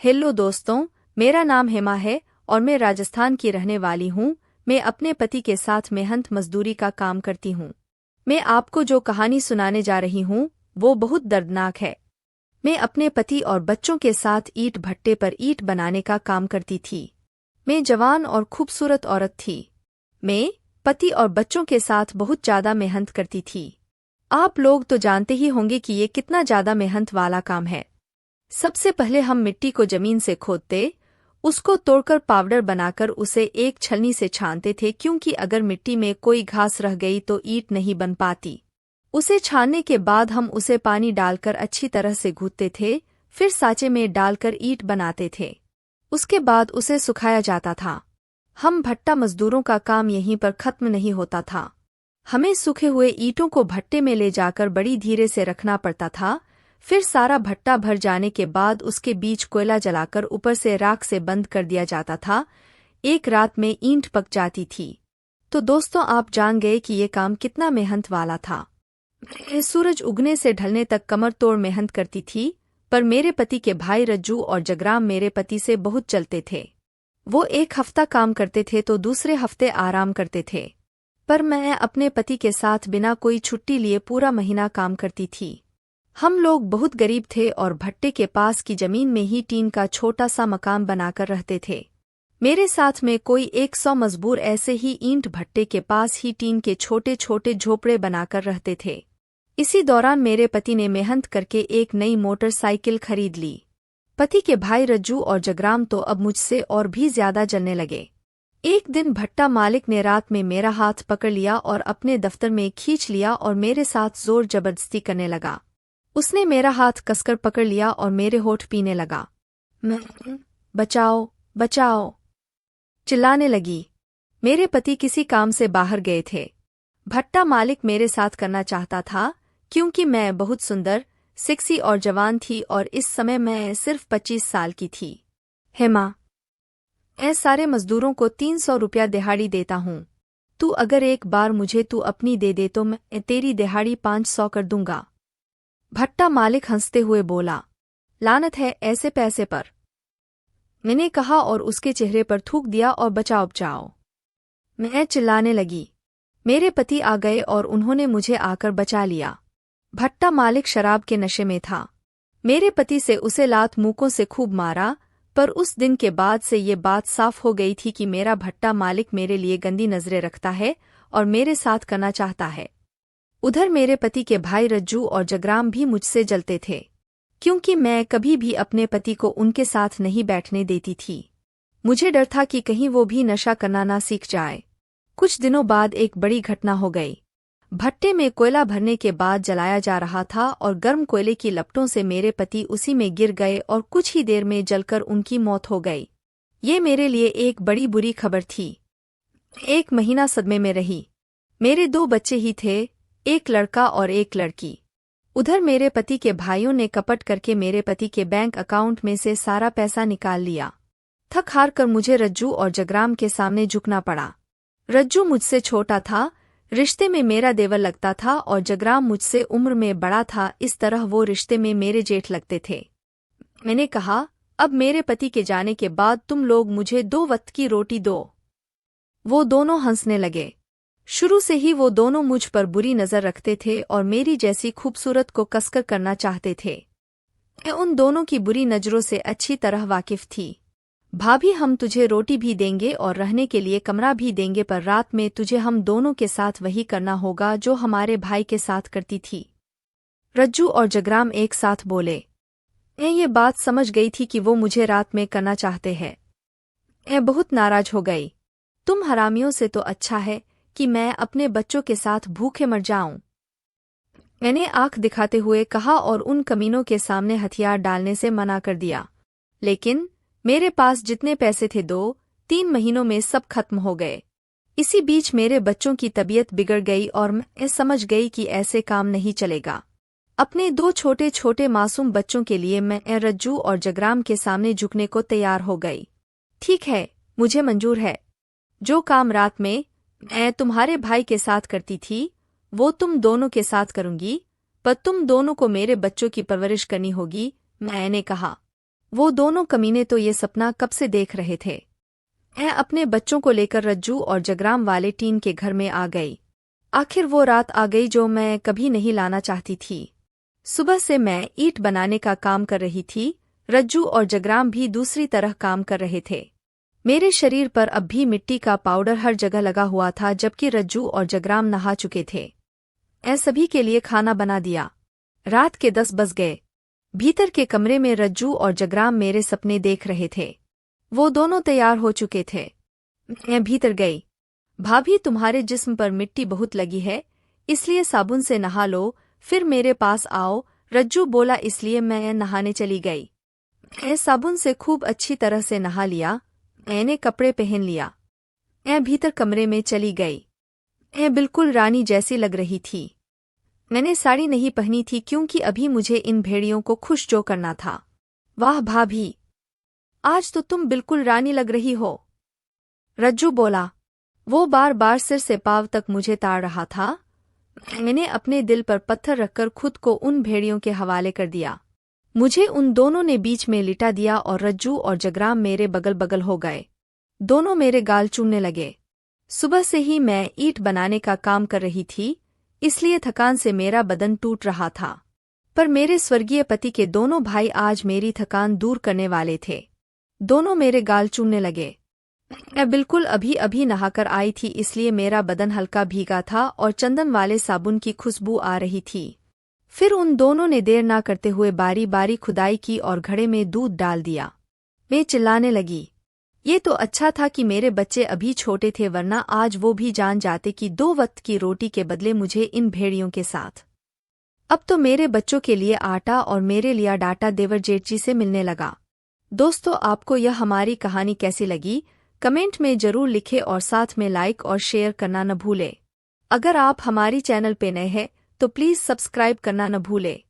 Hello दोस्तों, मेरा नाम हेमा है और मैं राजस्थान की रहने वाली हूँ। मैं अपने पति के साथ मेहनत मजदूरी का काम करती हूँ। मैं आपको जो कहानी सुनाने जा रही हूँ वो बहुत दर्दनाक है। मैं अपने पति और बच्चों के साथ ईंट भट्टे पर ईंट बनाने का काम करती थी। मैं जवान और खूबसूरत औरत थी। मैं पति और बच्चों के साथ बहुत ज्यादा मेहनत करती थी। आप लोग तो जानते ही होंगे कि ये कितना ज्यादा मेहनत वाला काम है। सबसे पहले हम मिट्टी को जमीन से खोदते, उसको तोड़कर पाउडर बनाकर उसे एक छलनी से छानते थे, क्योंकि अगर मिट्टी में कोई घास रह गई तो ईंट नहीं बन पाती। उसे छानने के बाद हम उसे पानी डालकर अच्छी तरह से गूंथते थे, फिर सांचे में डालकर ईंट बनाते थे। उसके बाद उसे सुखाया जाता था। हम भट्टा मजदूरों का काम यहीं पर खत्म नहीं होता था। हमें सूखे हुए ईंटों को भट्टे में ले जाकर बड़ी धीरे से रखना पड़ता था। फिर सारा भट्टा भर जाने के बाद उसके बीच कोयला जलाकर ऊपर से राख से बंद कर दिया जाता था। एक रात में ईंट पक जाती थी। तो दोस्तों, आप जान गए कि ये काम कितना मेहनत वाला था। मैं सूरज उगने से ढलने तक कमर तोड़ मेहनत करती थी, पर मेरे पति के भाई रज्जू और जगराम मेरे पति से बहुत चलते थे। वो एक हफ्ता काम करते थे तो दूसरे हफ्ते आराम करते थे, पर मैं अपने पति के साथ बिना कोई छुट्टी लिए पूरा महीना काम करती थी। हम लोग बहुत गरीब थे और भट्टे के पास की जमीन में ही टीन का छोटा सा मकान बनाकर रहते थे। मेरे साथ में कोई 100 मजदूर ऐसे ही ईंट भट्टे के पास ही टीन के छोटे छोटे झोपड़े बनाकर रहते थे। इसी दौरान मेरे पति ने मेहनत करके एक नई मोटरसाइकिल खरीद ली। पति के भाई रज्जू और जगराम तो अब मुझसे और भी ज्यादा जलने लगे। एक दिन भट्टा मालिक ने रात में मेरा हाथ पकड़ लिया और अपने दफ्तर में खींच लिया और मेरे साथ जोर जबरदस्ती करने लगा। उसने मेरा हाथ कसकर पकड़ लिया और मेरे होठ पीने लगा। मैं बचाओ बचाओ चिल्लाने लगी। मेरे पति किसी काम से बाहर गए थे। भट्टा मालिक मेरे साथ करना चाहता था, क्योंकि मैं बहुत सुंदर, सेक्सी और जवान थी और इस समय मैं सिर्फ 25 साल की थी। हेमा, मैं सारे मजदूरों को 300 रुपया दिहाड़ी देता हूँ। तू अगर एक बार मुझे तू अपनी दे दे तो मैं तेरी दिहाड़ी 500 कर दूंगा। भट्टा मालिक हंसते हुए बोला, लानत है ऐसे पैसे पर, मैंने कहा और उसके चेहरे पर थूक दिया और बचाओ बचाओ। मैं चिल्लाने लगी। मेरे पति आ गए और उन्होंने मुझे आकर बचा लिया। भट्टा मालिक शराब के नशे में था। मेरे पति से उसे लात मुक्कों से खूब मारा, पर उस दिन के बाद से ये बात साफ हो गई थी कि मेरा भट्टा मालिक मेरे लिए गंदी नजरें रखता है और मेरे साथ करना चाहता है। उधर मेरे पति के भाई रज्जू और जगराम भी मुझसे जलते थे, क्योंकि मैं कभी भी अपने पति को उनके साथ नहीं बैठने देती थी। मुझे डर था कि कहीं वो भी नशा करना ना सीख जाए। कुछ दिनों बाद एक बड़ी घटना हो गई। भट्टे में कोयला भरने के बाद जलाया जा रहा था और गर्म कोयले की लपटों से मेरे पति उसी में गिर गए और कुछ ही देर में जलकर उनकी मौत हो गई। ये मेरे लिए एक बड़ी बुरी खबर थी। एक महीना सदमे में रही। मेरे 2 बच्चे ही थे, एक लड़का और एक लड़की। उधर मेरे पति के भाइयों ने कपट करके मेरे पति के बैंक अकाउंट में से सारा पैसा निकाल लिया। थक हार कर मुझे रज्जू और जगराम के सामने झुकना पड़ा। रज्जू मुझसे छोटा था, रिश्ते में मेरा देवर लगता था, और जगराम मुझसे उम्र में बड़ा था, इस तरह वो रिश्ते में मेरे जेठ लगते थे। मैंने कहा, अब मेरे पति के जाने के बाद तुम लोग मुझे 2 वक्त की रोटी दो। वो दोनों हंसने लगे। शुरू से ही वो दोनों मुझ पर बुरी नजर रखते थे और मेरी जैसी खूबसूरत को कसकर करना चाहते थे। मैं उन दोनों की बुरी नजरों से अच्छी तरह वाकिफ थी। भाभी, हम तुझे रोटी भी देंगे और रहने के लिए कमरा भी देंगे, पर रात में तुझे हम दोनों के साथ वही करना होगा जो हमारे भाई के साथ करती थी। रज्जू और जगराम एक साथ बोले। मैं ये बात समझ गई थी कि वो मुझे रात में करना चाहते हैं। मैं बहुत नाराज हो गई। तुम हरामियों से तो अच्छा है कि मैं अपने बच्चों के साथ भूखे मर जाऊं, मैंने आंख दिखाते हुए कहा और उन कमीनों के सामने हथियार डालने से मना कर दिया। लेकिन मेरे पास जितने पैसे थे 2-3 महीनों में सब खत्म हो गए। इसी बीच मेरे बच्चों की तबीयत बिगड़ गई और मैं समझ गई कि ऐसे काम नहीं चलेगा। अपने 2 छोटे छोटे मासूम बच्चों के लिए मैं रज्जू और जगराम के सामने झुकने को तैयार हो गई। ठीक है, मुझे मंजूर है। जो काम रात में मैं तुम्हारे भाई के साथ करती थी वो तुम दोनों के साथ करूंगी, पर तुम दोनों को मेरे बच्चों की परवरिश करनी होगी, मैंने कहा। वो दोनों कमीने तो ये सपना कब से देख रहे थे। मैं अपने बच्चों को लेकर रज्जू और जगराम वाले टीन के घर में आ गई। आखिर वो रात आ गई जो मैं कभी नहीं लाना चाहती थी। सुबह से मैं ईंट बनाने का काम कर रही थी। रज्जू और जगराम भी दूसरी तरह काम कर रहे थे। मेरे शरीर पर अब भी मिट्टी का पाउडर हर जगह लगा हुआ था, जबकि रज्जू और जगराम नहा चुके थे। मैं सभी के लिए खाना बना दिया। रात के 10 बज गए। भीतर के कमरे में रज्जू और जगराम मेरे सपने देख रहे थे। वो दोनों तैयार हो चुके थे। मैं भीतर गई। भाभी, तुम्हारे जिस्म पर मिट्टी बहुत लगी है, इसलिए साबुन से नहा लो, फिर मेरे पास आओ, रज्जू बोला। इसलिए मैं नहाने चली गई। मैं साबुन से खूब अच्छी तरह से नहा लिया। मैंने कपड़े पहन लिया। मैं भीतर कमरे में चली गई। मैं बिल्कुल रानी जैसी लग रही थी। मैंने साड़ी नहीं पहनी थी क्योंकि अभी मुझे इन भेड़ियों को खुश जो करना था। वाह भाभी, आज तो तुम बिल्कुल रानी लग रही हो, रज्जू बोला। वो बार बार सिर से पांव तक मुझे ताड़ रहा था। मैंने अपने दिल पर पत्थर रखकर खुद को उन भेड़ियों के हवाले कर दिया। मुझे उन दोनों ने बीच में लिटा दिया और रज्जू और जगराम मेरे बगल बगल हो गए। दोनों मेरे गाल चूमने लगे। सुबह से ही मैं ईंट बनाने का काम कर रही थी, इसलिए थकान से मेरा बदन टूट रहा था। पर मेरे स्वर्गीय पति के दोनों भाई आज मेरी थकान दूर करने वाले थे। दोनों मेरे गाल चूमने लगे। मैं बिल्कुल अभी अभी नहाकर आई थी, इसलिए मेरा बदन हल्का भीगा था और चंदन वाले साबुन की खुशबू आ रही थी। फिर उन दोनों ने देर ना करते हुए बारी बारी खुदाई की और घड़े में दूध डाल दिया। मैं चिल्लाने लगी। ये तो अच्छा था कि मेरे बच्चे अभी छोटे थे, वरना आज वो भी जान जाते कि 2 वक्त की रोटी के बदले मुझे इन भेड़ियों के साथ। अब तो मेरे बच्चों के लिए आटा और मेरे लिए डाटा देवर जेठजी से मिलने लगा। दोस्तों, आपको यह हमारी कहानी कैसी लगी कमेंट में जरूर लिखें और साथ में लाइक और शेयर करना न भूलें। अगर आप हमारी चैनल पे नए हैं तो प्लीज़ सब्सक्राइब करना न भूलें।